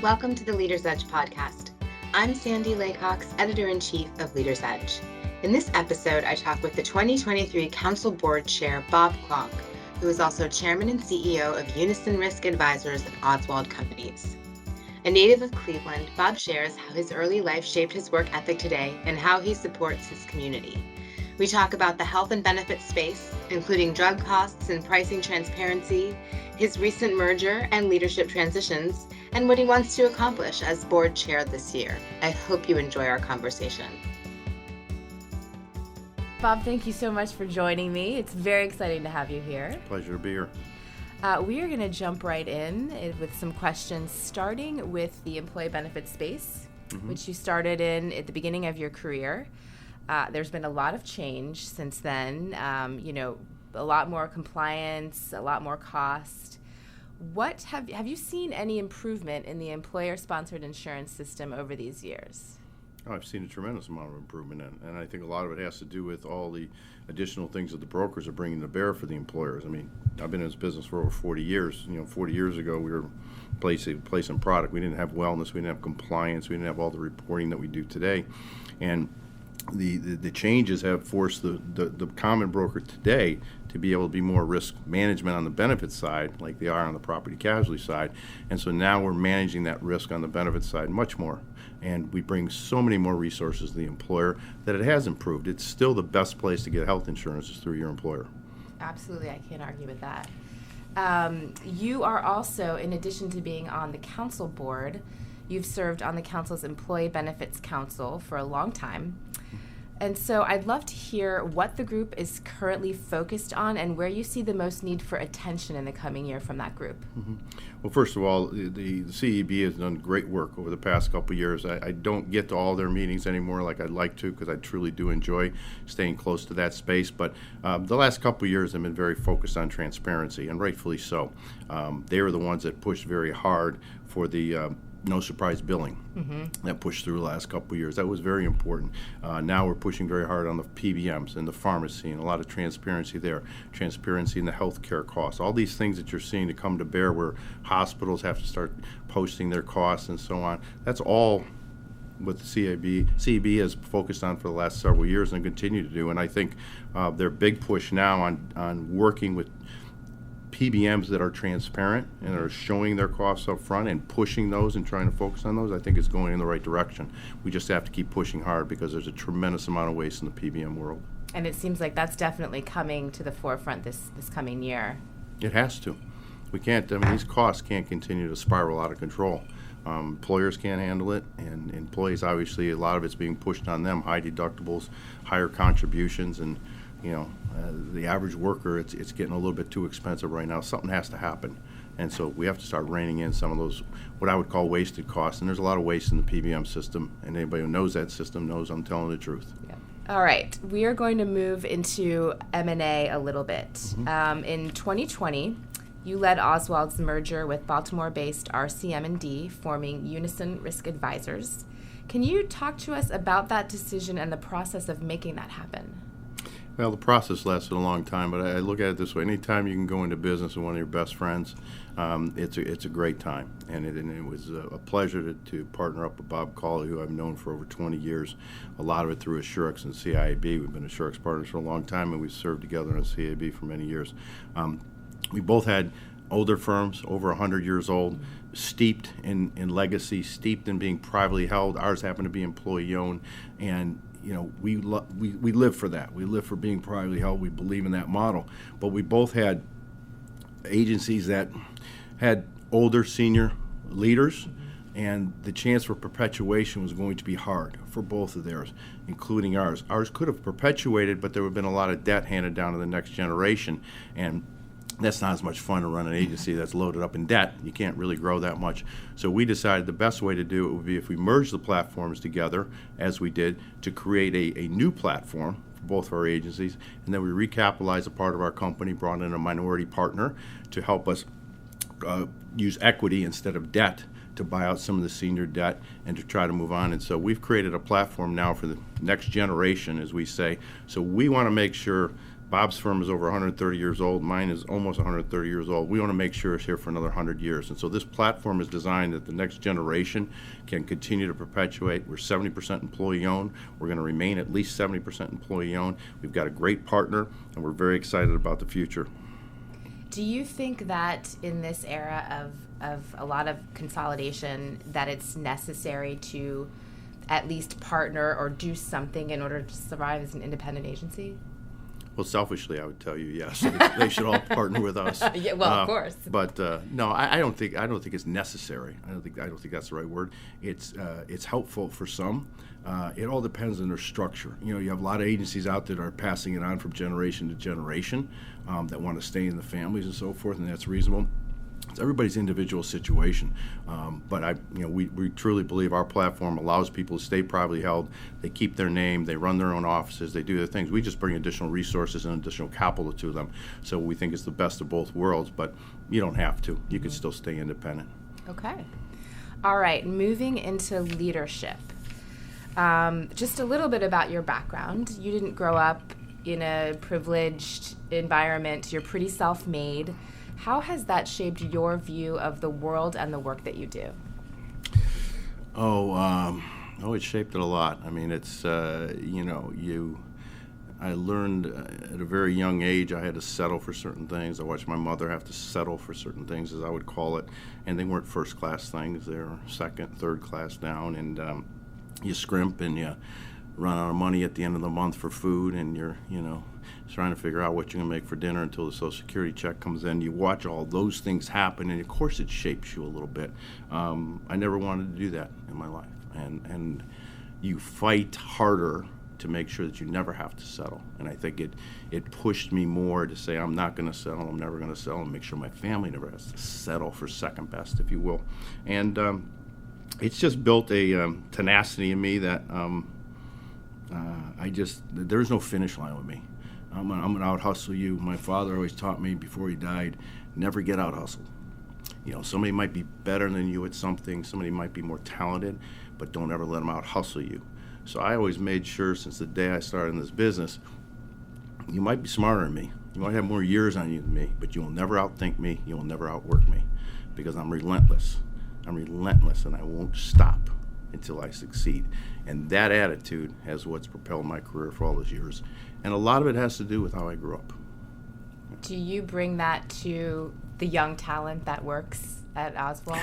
Welcome to the Leader's Edge podcast. I'm Sandy Laycox, Editor-in-Chief of Leader's Edge. In this episode, I talk with the 2023 Council Board Chair, Bob Klonk, who is also Chairman and CEO of Unison Risk Advisors and Oswald Companies. A native of Cleveland, Bob shares how his early life shaped his work ethic today and how he supports his community. We talk about the health and benefits space, including drug costs and pricing transparency, his recent merger and leadership transitions, and what he wants to accomplish as board chair this year. I hope you enjoy our conversation. Bob, thank you so much for joining me. It's very exciting to have you here. Pleasure to be here. We are going to jump right in with some questions, starting with the employee benefits space, which you started in at the beginning of your career. There's been a lot of change since then, a lot more compliance, a lot more cost. What have you seen any improvement in the employer-sponsored insurance system over these years? Oh, I've seen a tremendous amount of improvement in, and I think a lot of it has to do with all the additional things that the brokers are bringing to bear for the employers. I mean, I've been in this business for over 40 years. 40 years ago, we were placing product. We didn't have wellness. We didn't have compliance. We didn't have all the reporting that we do today. And the changes have forced the common broker today to be able to be more risk management on the benefits side like they are on the property casualty side. And so now we're managing that risk on the benefits side much more. And we bring so many more resources to the employer that it has improved. It's still the best place to get health insurance is through your employer. Absolutely, I can't argue with that. You are also, in addition to being on the council board, you've served on the council's Employee Benefits Council for a long time. And so I'd love to hear what the group is currently focused on and where you see the most need for attention in the coming year from that group. Well, first of all, the CEB has done great work over the past couple of years. I don't get to all their meetings anymore like I'd like to because I truly do enjoy staying close to that space. But the last couple of years have been very focused on transparency, and rightfully so. They were the ones that pushed very hard for the no surprise billing that pushed through the last couple of years. That was very important. Now we're pushing very hard on the PBMs and the pharmacy and a lot of transparency there, transparency in the healthcare costs, all these things that you're seeing to come to bear where hospitals have to start posting their costs and so on. That's all what the CEB has focused on for the last several years and continue to do. And I think their big push now on working with PBMs that are transparent and are showing their costs up front and pushing those and trying to focus on those, I think is going in the right direction. We just have to keep pushing hard because there's a tremendous amount of waste in the PBM world. And it seems like that's definitely coming to the forefront this coming year. It has to. We can't, these costs can't continue to spiral out of control. Employers can't handle it, and employees, obviously, a lot of it's being pushed on them, high deductibles, higher contributions, and the average worker, it's getting a little bit too expensive right now. Something has to happen. And so we have to start reining in some of those, what I would call wasted costs. And there's a lot of waste in the PBM system. And anybody who knows that system knows I'm telling the truth. Yeah. All right. We are going to move into M&A a little bit. In 2020, you led Oswald's merger with Baltimore-based RCM&D, forming Unison Risk Advisors. Can you talk to us about that decision and the process of making that happen? Well, the process lasted a long time, but I look at it this way. Anytime you can go into business with one of your best friends, it's a great time. And it was a pleasure to partner up with Bob Klonk, who I've known for over 20 years, a lot of it through Assurix and CIAB. We've been Assurix partners for a long time, and we've served together in CIAB for many years. We both had older firms, over 100 years old, steeped in legacy, steeped in being privately held. Ours happened to be employee-owned, and we live for that. We live for being privately held. We believe in that model. But we both had agencies that had older senior leaders, and the chance for perpetuation was going to be hard for both of theirs, including ours. Ours could have perpetuated, but there would have been a lot of debt handed down to the next generation, and that's not as much fun to run an agency that's loaded up in debt. You can't really grow that much. So we decided the best way to do it would be if we merged the platforms together, as we did, to create a new platform for both of our agencies. And then we recapitalized a part of our company, brought in a minority partner to help us use equity instead of debt to buy out some of the senior debt and to try to move on. And so we've created a platform now for the next generation, as we say. So we want to make sure Bob's firm is over 130 years old. Mine is almost 130 years old. We want to make sure it's here for another 100 years. And so this platform is designed that the next generation can continue to perpetuate. We're 70% employee-owned. We're going to remain at least 70% employee-owned. We've got a great partner, and we're very excited about the future. Do you think that in this era of a lot of consolidation that it's necessary to at least partner or do something in order to survive as an independent agency? Well, selfishly, I would tell you yes. They should all partner with us. Yeah, well, of course. But no, I don't think it's necessary. I don't think that's the right word. It's helpful for some. It all depends on their structure. You know, you have a lot of agencies out there that are passing it on from generation to generation that want to stay in the families and so forth, and that's reasonable. It's everybody's individual situation, but we truly believe our platform allows people to stay privately held. They keep their name, they run their own offices, they do their things. We just bring additional resources and additional capital to them, so we think it's the best of both worlds. But you don't have to. You can still stay independent. Okay. All right. Moving into leadership. Just a little bit about your background. You didn't grow up in a privileged environment. You're pretty self-made. How has that shaped your view of the world and the work that you do? It shaped it a lot. I mean, it's, I learned at a very young age I had to settle for certain things. I watched my mother have to settle for certain things, as I would call it, and they weren't first-class things. They were second, third-class down, and you scrimp and you run out of money at the end of the month for food, and you're, trying to figure out what you're going to make for dinner until the Social Security check comes in. You watch all those things happen, and of course it shapes you a little bit. I never wanted to do that in my life, and you fight harder to make sure that you never have to settle. And I think it pushed me more to say, I'm not going to settle, I'm never going to settle, and make sure my family never has to settle for second best, if you will. And it's just built a tenacity in me that there's no finish line with me. I'm going to out-hustle you. My father always taught me before he died, never get out-hustled. Somebody might be better than you at something, somebody might be more talented, but don't ever let them out-hustle you. So I always made sure since the day I started in this business, you might be smarter than me, you might have more years on you than me, but you will never outthink me, you will never outwork me, because I'm relentless. I'm relentless, and I won't stop until I succeed. And that attitude is what's propelled my career for all those years. And a lot of it has to do with how I grew up. Do you bring that to the young talent that works at Oswald?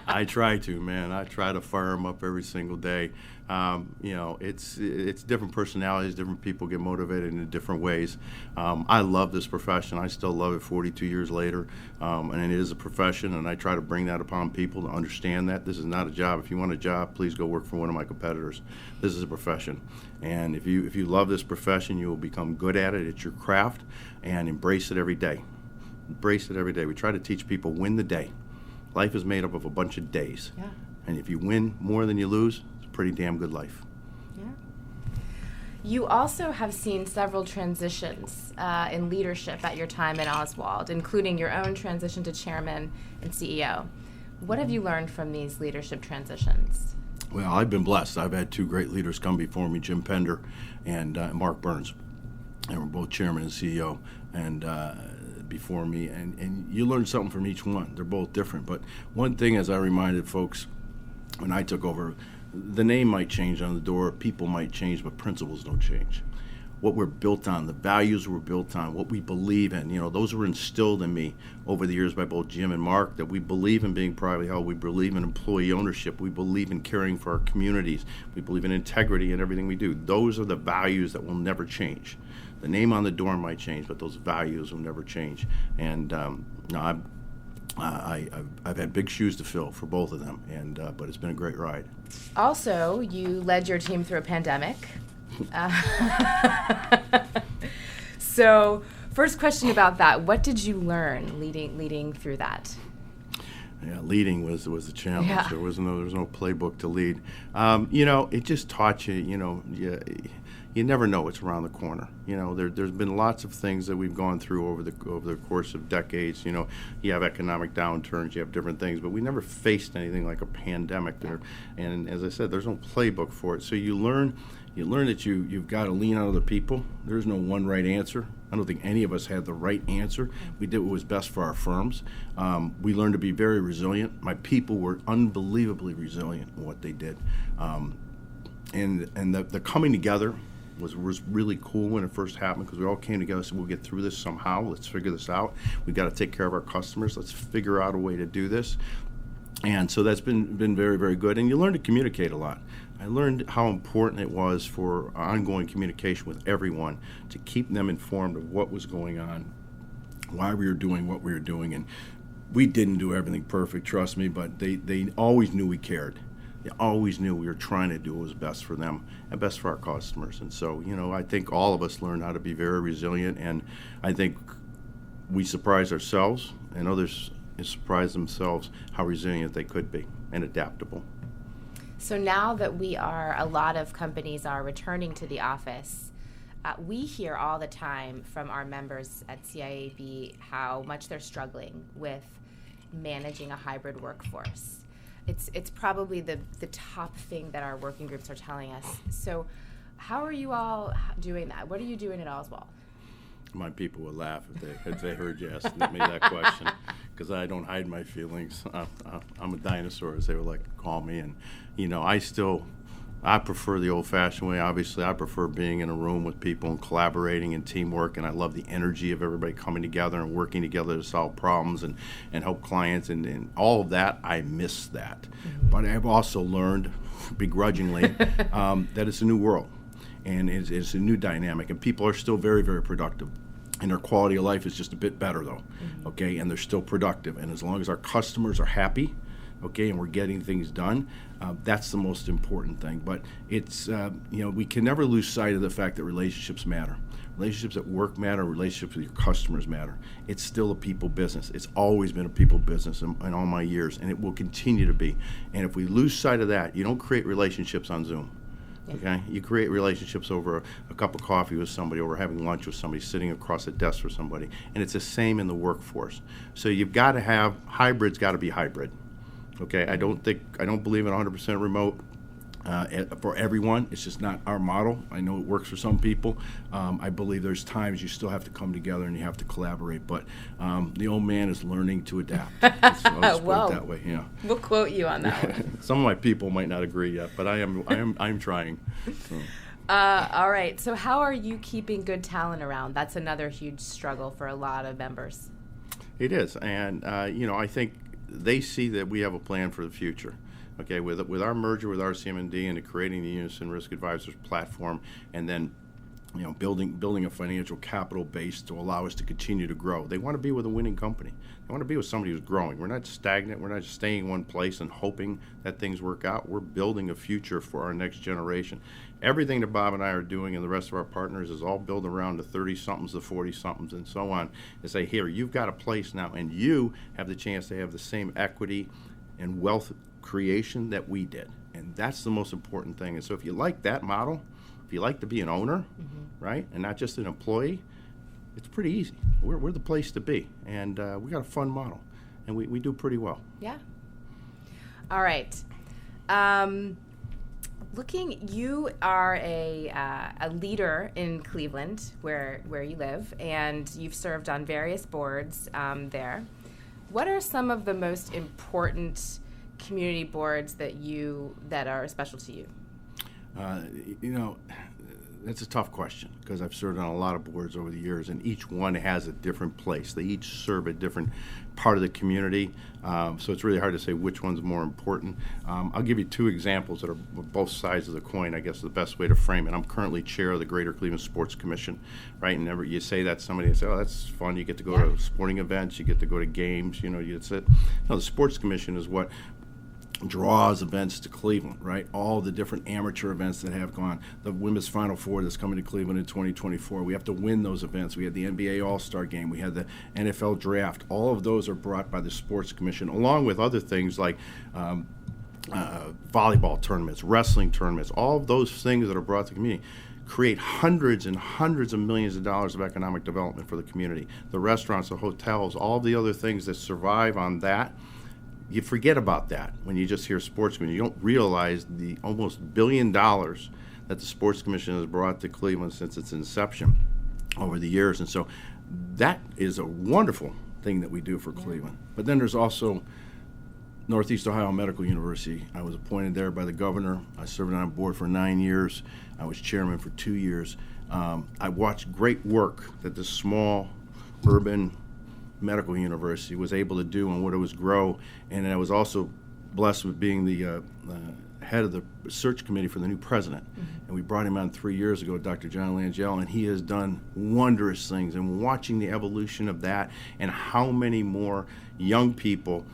I try to, man. I try to fire them up every single day. It's different personalities, different people get motivated in different ways. I love this profession. I still love it 42 years later, and it is a profession, and I try to bring that upon people to understand that this is not a job. If you want a job, please go work for one of my competitors. This is a profession, and if you love this profession, you will become good at it. It's your craft, and embrace it every day. Embrace it every day. We try to teach people, win the day. Life is made up of a bunch of days. Yeah. And if you win more than you lose, it's a pretty damn good life. Yeah. You also have seen several transitions in leadership at your time at Oswald, including your own transition to chairman and CEO. What have you learned from these leadership transitions? Well, I've been blessed. I've had two great leaders come before me, Jim Pender and Mark Burns. And we're both chairman and CEO. And before me, and you learn something from each one. They're both different, but one thing, as I reminded folks when I took over, the name might change on the door, people might change, but principles don't change. What we're built on, the values we're built on, what we believe in, those were instilled in me over the years by both Jim and Mark, that we believe in being privately held, we believe in employee ownership, we believe in caring for our communities, we believe in integrity in everything we do. Those are the values that will never change. The name on the door might change, but those values will never change. And I've had big shoes to fill for both of them, but it's been a great ride. Also, you led your team through a pandemic. So, first question about that: what did you learn leading through that? Yeah, leading was the challenge. Yeah. There was no playbook to lead. It just taught you. You never know what's around the corner. There's been lots of things that we've gone through over the course of decades. You have economic downturns, you have different things, but we never faced anything like a pandemic there. And as I said, there's no playbook for it. So you learn You learn that you've got to lean on other people. There's no one right answer. I don't think any of us had the right answer. We did what was best for our firms. We learned to be very resilient. My people were unbelievably resilient in what they did. And the coming together was really cool when it first happened, because we all came together and said, we'll get through this somehow. Let's figure this out. We've got to take care of our customers. Let's figure out a way to do this. And so that's been very, very good. And you learn to communicate a lot. I learned how important it was for ongoing communication with everyone to keep them informed of what was going on, why we were doing what we were doing. And we didn't do everything perfect, trust me, but they always knew we cared. They always knew we were trying to do what was best for them and best for our customers. And so, I think all of us learned how to be very resilient, and I think we surprised ourselves, and others surprised themselves how resilient they could be and adaptable. So now that a lot of companies are returning to the office, we hear all the time from our members at CIAB how much they're struggling with managing a hybrid workforce. It's probably the top thing that our working groups are telling us. So how are you all doing that? What are you doing at Oswald? My people would laugh if they heard you asking me that question, because I don't hide my feelings. I'm a dinosaur, as they would like to call me. And, I prefer the old-fashioned way. Obviously, I prefer being in a room with people and collaborating and teamwork, and I love the energy of everybody coming together and working together to solve problems and help clients, and all of that. I miss that. Mm-hmm. But I've also learned, begrudgingly, that it's a new world, and it's a new dynamic, and people are still very, very productive. And their quality of life is just a bit better, though, okay? And they're still productive. And as long as our customers are happy, okay, and we're getting things done, that's the most important thing. But it's, we can never lose sight of the fact that relationships matter. Relationships at work matter, relationships with your customers matter. It's still a people business. It's always been a people business in all my years, and it will continue to be. And if we lose sight of that, you don't create relationships on Zoom. Okay, you create relationships over a cup of coffee with somebody, over having lunch with somebody, sitting across a desk with somebody, and it's the same in the workforce. So you've got to have hybrid's got to be hybrid. Okay, I don't believe in 100% remote for everyone. It's just not our model. I know it works for some people. I believe there's times you still have to come together and you have to collaborate. But the old man is learning to adapt. So I'll just put it that way. Yeah. We'll quote you on that one. Some of my people might not agree yet, but I'm trying. So. All right. So how are you keeping good talent around? That's another huge struggle for a lot of members. It is, and I think they see that we have a plan for the future. Okay, with our merger with RCM&D and creating the Unison Risk Advisors platform, and then building a financial capital base to allow us to continue to grow. They want to be with a winning company. They want to be with somebody who's growing. We're not stagnant. We're not just staying in one place and hoping that things work out. We're building a future for our next generation. Everything that Bob and I are doing and the rest of our partners is all built around the 30-somethings, the 40-somethings, and so on. And say, here, you've got a place now, and you have the chance to have the same equity and wealth creation that we did. And that's the most important thing. And so if you like that model, if you like to be an owner, right, and not just an employee, it's pretty easy. We're the place to be. And we got a fun model. And we do pretty well. Yeah. All right. You are a leader in Cleveland, where you live, and you've served on various boards there. What are some of the most important community boards that are special to you? That's a tough question, because I've served on a lot of boards over the years, and each one has a different place. They each serve a different part of the community, so it's really hard to say which one's more important. I'll give you two examples that are both sides of the coin, I guess is the best way to frame it. I'm currently chair of the Greater Cleveland Sports Commission, right? And whenever you say that, somebody say, oh, that's fun. You get to go to sporting events, you get to go to games, it's it. No, the Sports Commission is what draws events to Cleveland, right? All the different amateur events that have gone. The Women's Final Four that's coming to Cleveland in 2024. We have to win those events. We had the NBA All-Star Game. We had the NFL Draft. All of those are brought by the Sports Commission, along with other things like volleyball tournaments, wrestling tournaments. All of those things that are brought to the community create hundreds and hundreds of millions of dollars of economic development for the community. The restaurants, the hotels, all the other things that survive on that. You forget about that when you just hear sportsmen. You don't realize the almost $1 billion that the Sports Commission has brought to Cleveland since its inception over the years. And so that is a wonderful thing that we do for Cleveland. But then there's also Northeast Ohio Medical University. I was appointed there by the governor. I served on a board for 9 years. I was chairman for 2 years. I watched great work that this small urban medical university was able to do and what it was grow. And I was also blessed with being the head of the search committee for the new president. And we brought him on 3 years ago, Dr. John Langell, and he has done wondrous things. And watching the evolution of that and how many more young people,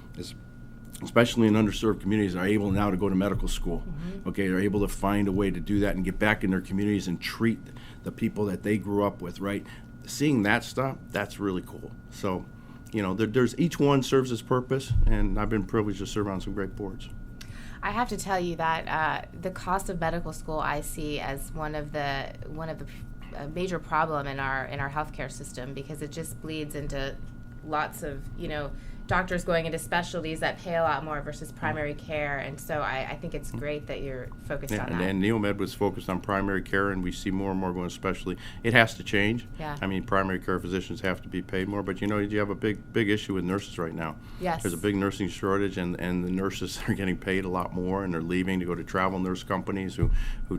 especially in underserved communities, are able now to go to medical school. Okay, they're able to find a way to do that and get back in their communities and treat the people that they grew up with, right? Seeing that stuff, that's really cool. So, there's each one serves its purpose, and I've been privileged to serve on some great boards. I have to tell you that the cost of medical school I see as one of the major problem in our healthcare system, because it just bleeds into lots of doctors going into specialties that pay a lot more versus primary care. And so I think it's great that you're focused on that. And Neomed was focused on primary care, and we see more and more going to specialty. It has to change. Yeah. I mean, primary care physicians have to be paid more, but you have a big issue with nurses right now. Yes. There's a big nursing shortage, and the nurses are getting paid a lot more, and they're leaving to go to travel nurse companies who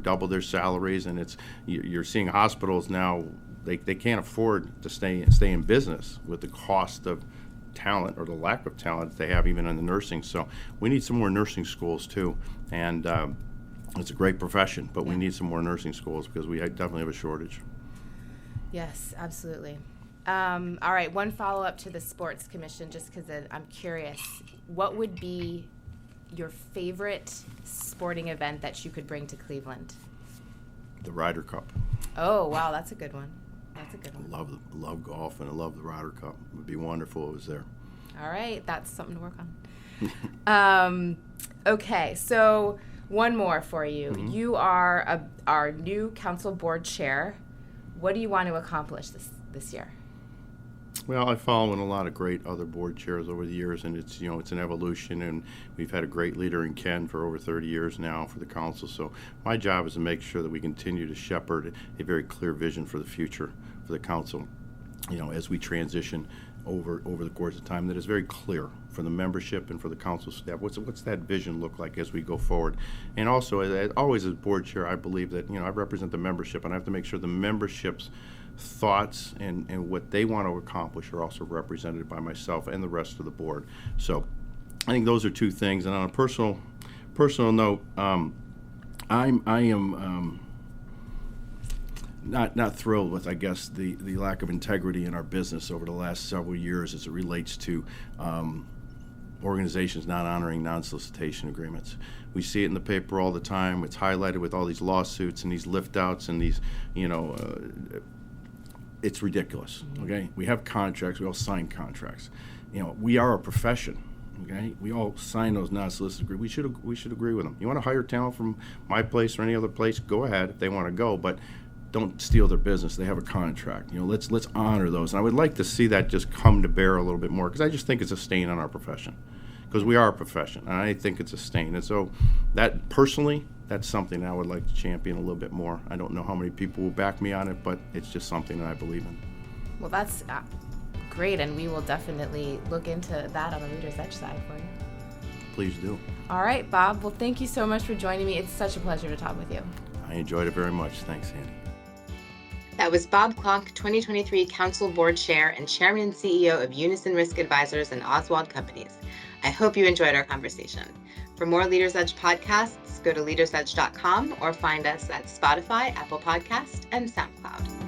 double their salaries. And you're seeing hospitals now, they can't afford to stay in business with the cost of talent or the lack of talent that they have even in the nursing. So we need some more nursing schools too, and it's a great profession, but we need some more nursing schools because we definitely have a shortage. Yes, absolutely. All right, one follow-up to the Sports Commission, just because I'm curious. What would be your favorite sporting event that you could bring to Cleveland? The Ryder Cup. Oh, wow, that's a good one. I love golf, and I love the Ryder Cup. It would be wonderful if it was there. All right, that's something to work on. Okay, so one more for you. You are our new council board chair. What do you want to accomplish this year? Well, I follow in a lot of great other board chairs over the years, and it's an evolution, and we've had a great leader in Ken for over 30 years now for the council. So my job is to make sure that we continue to shepherd a very clear vision for the future for the council, as we transition over the course of time, that is very clear for the membership and for the council staff. What's that vision look like as we go forward? And also, as board chair, I believe that I represent the membership, and I have to make sure the membership's thoughts and what they want to accomplish are also represented by myself and the rest of the board. So I think those are two things. And on a personal note, I am not thrilled with, I guess, the lack of integrity in our business over the last several years as it relates to organizations not honoring non-solicitation agreements. We see it in the paper all the time. It's highlighted with all these lawsuits and these lift-outs and these, it's ridiculous, okay? We have contracts. We all sign contracts. We are a profession, okay? We all sign those non-solicited agreements. We should agree with them. You want to hire talent from my place or any other place, go ahead if they want to go, but don't steal their business. They have a contract. Let's honor those. And I would like to see that just come to bear a little bit more, because I just think it's a stain on our profession, because we are a profession, and I think it's a stain. And so that, personally, that's something I would like to champion a little bit more. I don't know how many people will back me on it, but it's just something that I believe in. Well, that's great, and we will definitely look into that on the Leader's Edge side for you. Please do. All right, Bob. Well, thank you so much for joining me. It's such a pleasure to talk with you. I enjoyed it very much. Thanks, Sandy. That was Bob Klonk, 2023 Council Board Chair and Chairman and CEO of Unison Risk Advisors and Oswald Companies. I hope you enjoyed our conversation. For more Leaders Edge podcasts, go to leadersedge.com or find us at Spotify, Apple Podcast, and SoundCloud.